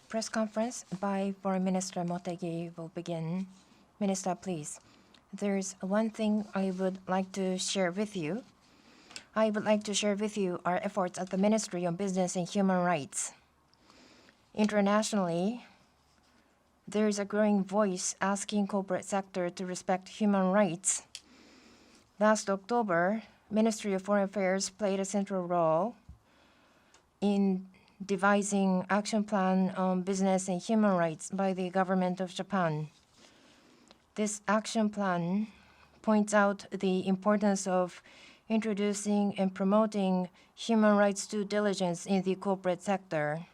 Press conference by Foreign Minister Motegi will begin. Minister, please. There's one thing I would like to share with you. I would like to share with you our efforts at the Ministry on Business and Human Rights. Internationally, there is a growing voice asking corporate sector to respect human rights. Last October, Ministry of Foreign Affairs played a central role in devising action plan on business and human rights by the government of Japan. This action plan points out the importance of introducing and promoting human rights due diligence in the corporate sector.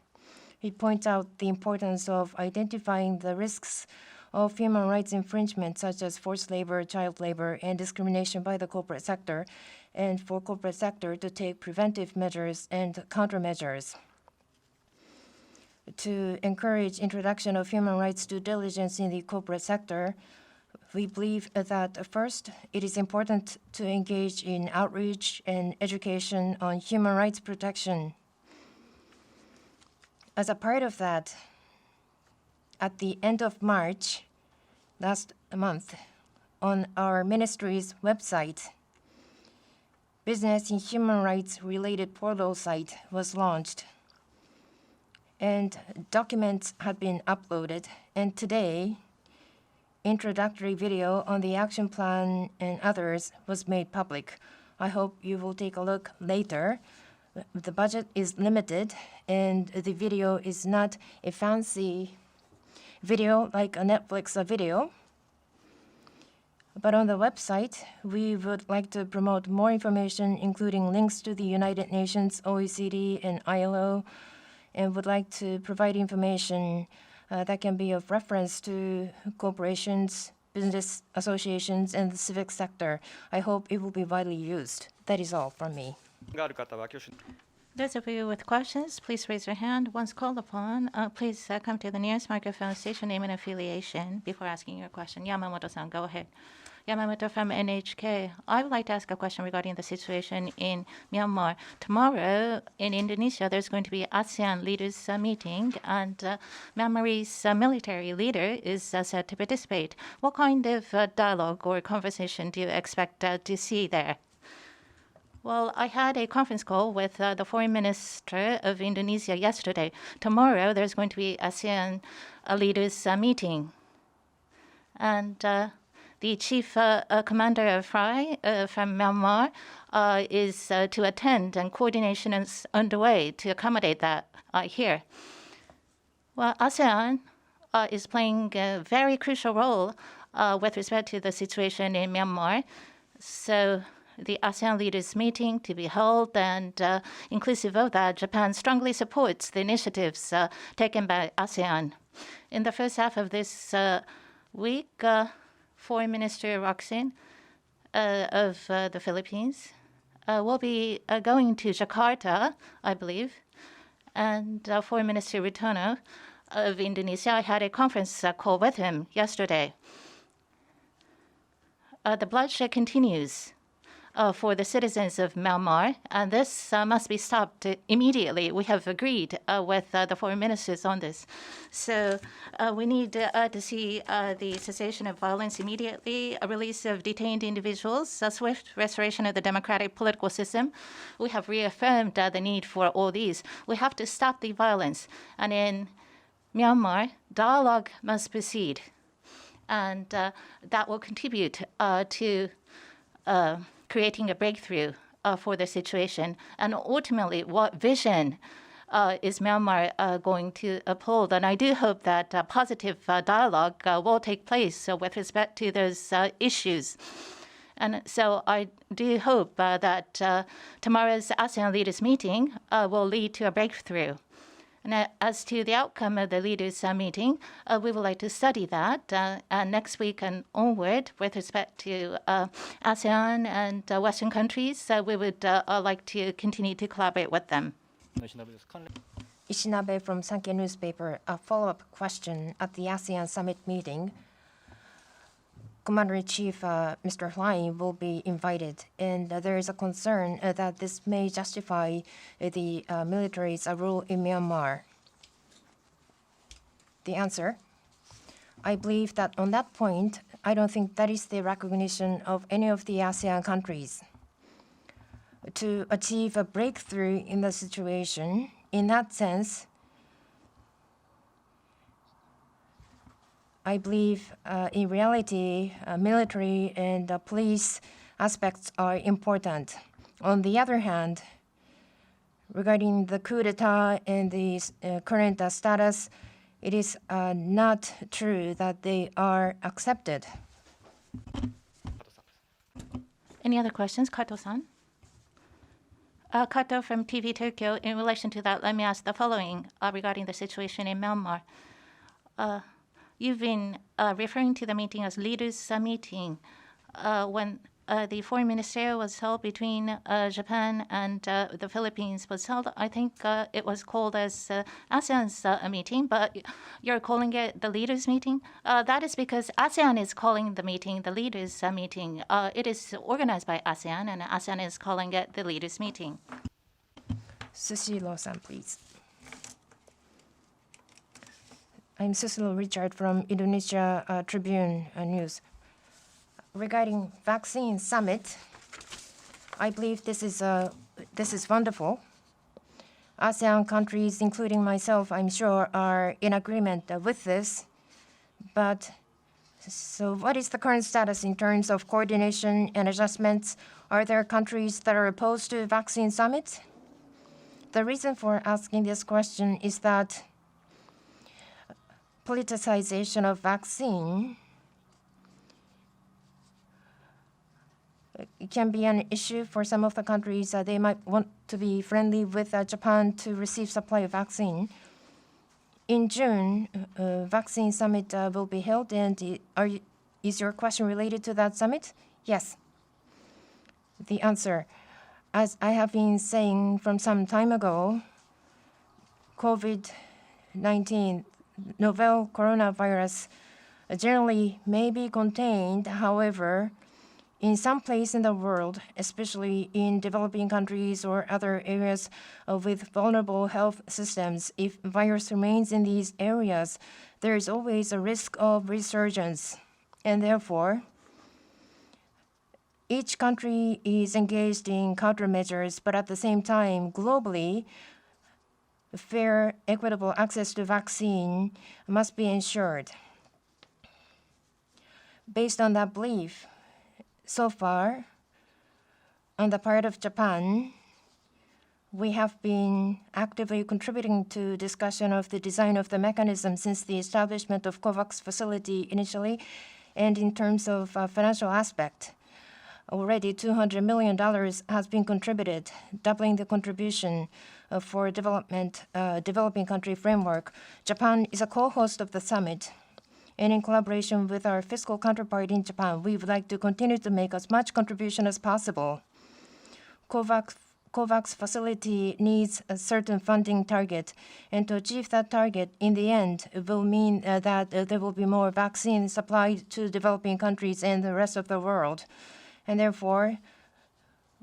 It points out the importance of identifying the risks of human rights infringement, such as forced labor, child labor, and discrimination by the corporate sector, and for corporate sector to take preventive measures and countermeasures. To encourage introduction of human rights due diligence in the corporate sector, we believe that first, it is important to engage in outreach and education on human rights protection. As a part of that, at the end of March last month, on our ministry's website, Business and Human Rights related portal site was launched, and documents have been uploaded. And today, introductory video on the action plan and others was made public. I hope you will take a look later. The budget is limited, and the video is not a fancy video like a Netflix video. But on the website, we would like to promote more information, including links to the United Nations, OECD, and ILO, and would like to provide information that can be of reference to corporations, business associations, and the civic sector. I hope it will be widely used. That is all from me. Those of you with questions, please raise your hand. Once called upon, please come to the nearest microphone, state your name and affiliation before asking your question. Yamamoto-san, go ahead. Yamamoto from NHK. I would like to ask a question regarding the situation in Myanmar. Tomorrow in Indonesia, there's going to be ASEAN leaders meeting, and Myanmar's military leader is said to participate. What kind of dialogue or conversation do you expect to see there? Well, I had a conference call with the foreign minister of Indonesia yesterday. Tomorrow, there's going to be ASEAN leaders meeting. And the chief commander of FRI from Myanmar is to attend, and coordination is underway to accommodate that here. Well, ASEAN is playing a very crucial role with respect to the situation in Myanmar. So the ASEAN leaders meeting to be held, and inclusive of that, Japan strongly supports the initiatives taken by ASEAN. In the first half of this week, Foreign Minister Roxin of the Philippines will be going to Jakarta, I believe, and Foreign Minister Rutono of Indonesia. I had a conference call with him yesterday. The bloodshed continues for the citizens of Myanmar, and this must be stopped immediately. We have agreed with the foreign ministers on this. So we need to see the cessation of violence immediately, a release of detained individuals, a swift restoration of the democratic political system. We have reaffirmed the need for all these. We have to stop the violence. And in Myanmar, dialogue must proceed. And that will contribute to creating a breakthrough for the situation. And ultimately, what vision is Myanmar going to uphold? And I do hope that positive dialogue will take place with respect to those issues. And so I do hope that tomorrow's ASEAN leaders meeting will lead to a breakthrough. And as to the outcome of the leaders' meeting, we would like to study that next week and onward with respect to ASEAN and Western countries. We would like to continue to collaborate with them. Ishinabe from Sankei newspaper. A follow-up question. At the ASEAN summit meeting, Commander-in-Chief Mr. Hlaing will be invited, and there is a concern that this may justify the military's rule in Myanmar. The answer, I believe that on that point, I don't think that is the recognition of any of the ASEAN countries. To achieve a breakthrough in the situation, in that sense, I believe in reality, military and police aspects are important. On the other hand, regarding the coup d'etat and the current status, it is not true that they are accepted. Any other questions? Kato-san? Kato from TV Tokyo. In relation to that, let me ask the following regarding the situation in Myanmar. You've been referring to the meeting as leaders' meeting. When the foreign ministerial was held between Japan and the Philippines was held, I think it was called as ASEAN's meeting, but you're calling it the leaders' meeting? That is because ASEAN is calling the meeting the leaders' meeting. It is organized by ASEAN, and ASEAN is calling it the leaders' meeting. Susilo-san, please. I'm Susilo Richard from Indonesia Tribune News. Regarding vaccine summit, I believe this is wonderful. ASEAN countries, including myself, I'm sure, are in agreement with this. But so what is the current status in terms of coordination and adjustments? Are there countries that are opposed to vaccine summit? The reason for asking this question is that politicization of vaccine it can be an issue for some of the countries. They might want to be friendly with Japan to receive supply of vaccine. In June, vaccine summit will be held, and is your question related to that summit? Yes. The answer, as I have been saying from some time ago, COVID-19, novel coronavirus, generally may be contained. However, in some place in the world, especially in developing countries or other areas with vulnerable health systems, if virus remains in these areas, there is always a risk of resurgence. And therefore, each country is engaged in countermeasures, but at the same time, globally, fair, equitable access to vaccine must be ensured. Based on that belief, so far, on the part of Japan, we have been actively contributing to discussion of the design of the mechanism since the establishment of COVAX facility initially, and in terms of financial aspect. Already $200 million has been contributed, doubling the contribution for developing country framework. Japan is a co-host of the summit. And in collaboration with our fiscal counterpart in Japan, we would like to continue to make as much contribution as possible. COVAX facility needs a certain funding target, and to achieve that target, in the end, it will mean that there will be more vaccine supplied to developing countries and the rest of the world. And therefore,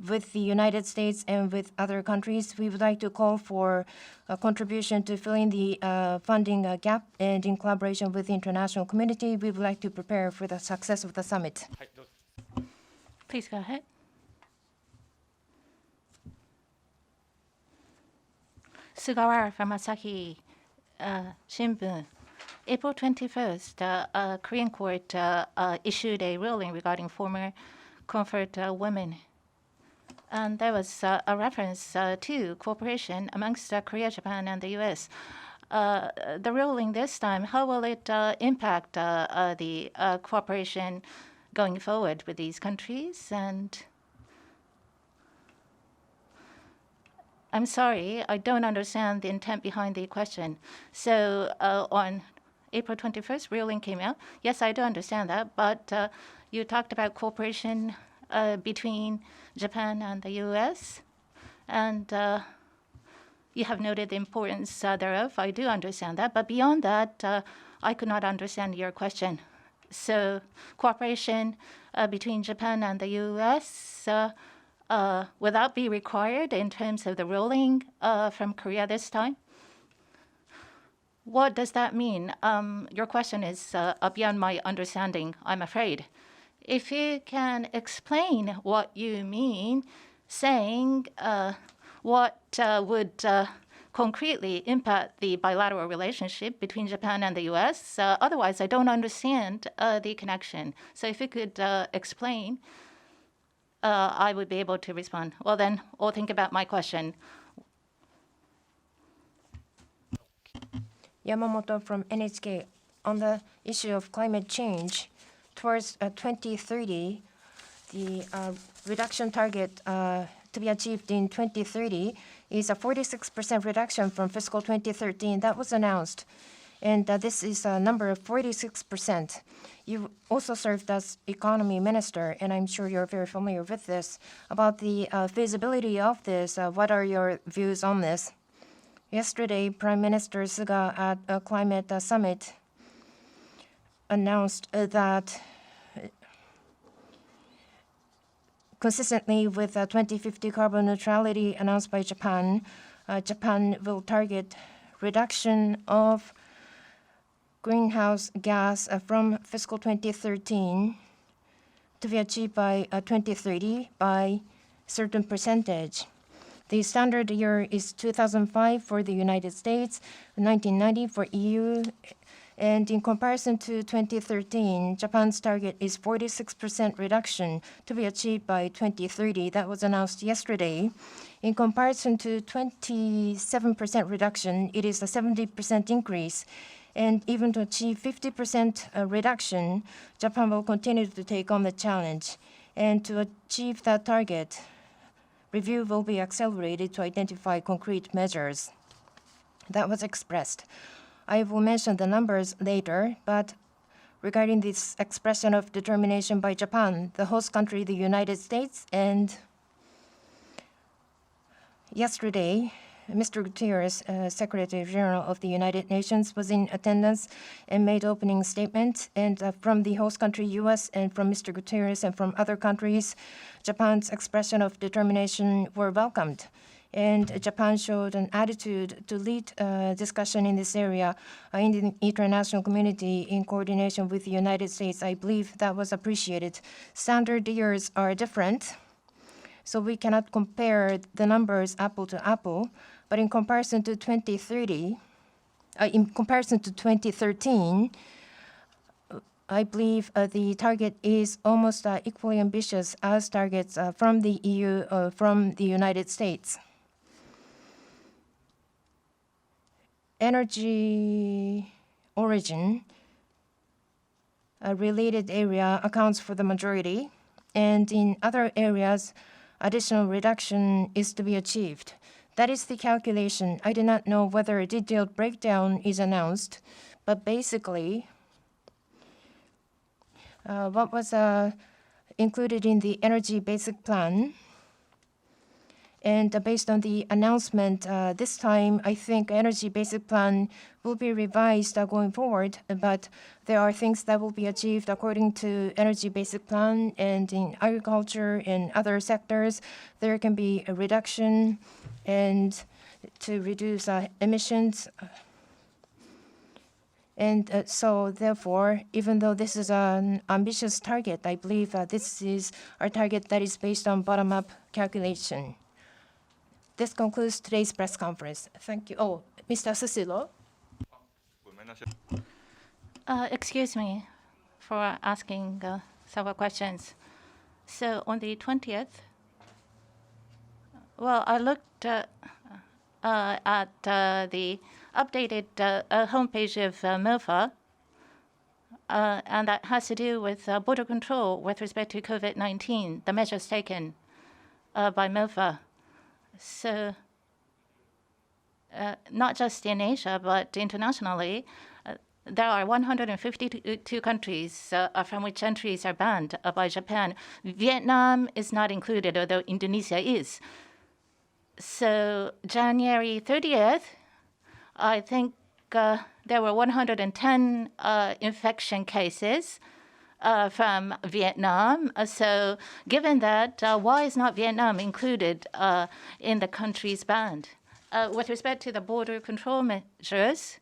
with the United States and with other countries, we would like to call for a contribution to fill in the funding gap, and in collaboration with the international community, we would like to prepare for the success of the summit. Please go ahead. Sugawara from Asahi Shimbun. April 21st, Korean court issued a ruling regarding former comfort women. And there was a reference to cooperation amongst Korea, Japan, and the U.S. The ruling this time, how will it impact the cooperation going forward with these countries? And I'm sorry, I don't understand the intent behind the question. So on April 21st, ruling came out. Yes, I do understand that, but you talked about cooperation between Japan and the U.S., and you have noted the importance thereof. I do understand that, but beyond that, I could not understand your question. So cooperation between Japan and the U.S. Will that be required in terms of the ruling from Korea this time? What does that mean? Your question is beyond my understanding, I'm afraid. If you can explain what you mean, saying what would concretely impact the bilateral relationship between Japan and the U.S. Otherwise, I don't understand the connection. So if you could explain, I would be able to respond. Well, then, I'll think about my question. Yamamoto from NHK. On the issue of climate change, towards 2030, the reduction target to be achieved in 2030 is a 46% reduction from fiscal 2013. That was announced. And this is a number of 46%. You also served as economy minister, and I'm sure you're very familiar with this. About the feasibility of this, what are your views on this? Yesterday, Prime Minister Suga at a climate summit announced that consistently with 2050 carbon neutrality announced by Japan, Japan will target reduction of greenhouse gas from fiscal 2013 to be achieved by 2030 by certain percentage. The standard year is 2005 for the United States, 1990 for EU, and in comparison to 2013, Japan's target is 46% reduction to be achieved by 2030. That was announced yesterday. In comparison to 27% reduction, it is a 70% increase. And even to achieve 50% reduction, Japan will continue to take on the challenge. And to achieve that target, review will be accelerated to identify concrete measures. That was expressed. I will mention the numbers later, but regarding this expression of determination by Japan, the host country, the United States, and yesterday, Mr. Gutierrez, Secretary General of the United Nations, was in attendance and made opening statement. And from the host country, U.S., and from Mr. Gutierrez and from other countries, Japan's expression of determination were welcomed. And Japan showed an attitude to lead discussion in this area in the international community in coordination with the United States. I believe that was appreciated. Standard years are different, so we cannot compare the numbers apple to apple. But in comparison to 2013, I believe the target is almost equally ambitious as targets from the EU, from the United States. Energy origin, a related area accounts for the majority, and in other areas, additional reduction is to be achieved. That is the calculation. I do not know whether a detailed breakdown is announced, but basically, what was included in the Energy Basic Plan, and based on the announcement this time, I think Energy Basic Plan will be revised going forward, but there are things that will be achieved according to Energy Basic Plan, and in agriculture and other sectors, there can be a reduction and to reduce emissions. And so therefore, even though this is an ambitious target, I believe this is our target that is based on bottom-up calculation. This concludes today's press conference. Thank you. Oh, Mr. Susilo. Excuse me for asking several questions. So on the 20th, well, I looked at the updated homepage of MOFA, and that has to do with border control with respect to COVID-19, the measures taken by MOFA. So not just in Asia, but internationally, there are 152 countries from which entries are banned by Japan. Vietnam is not included, although Indonesia is. So January 30th, I think there were 110 infection cases from Vietnam. So given that, why is not Vietnam included in the countries banned? With respect to the border control measures,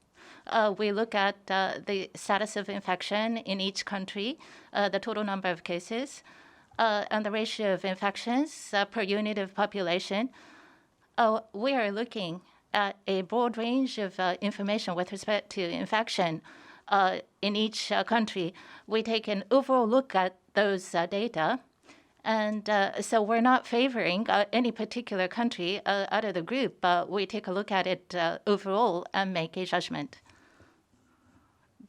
we look at the status of infection in each country, the total number of cases, and the ratio of infections per unit of population. We are looking at a broad range of information with respect to infection in each country. We take an overall look at those data. And so we're not favoring any particular country out of the group, but we take a look at it overall and make a judgment.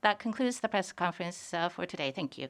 That concludes the press conference for today. Thank you.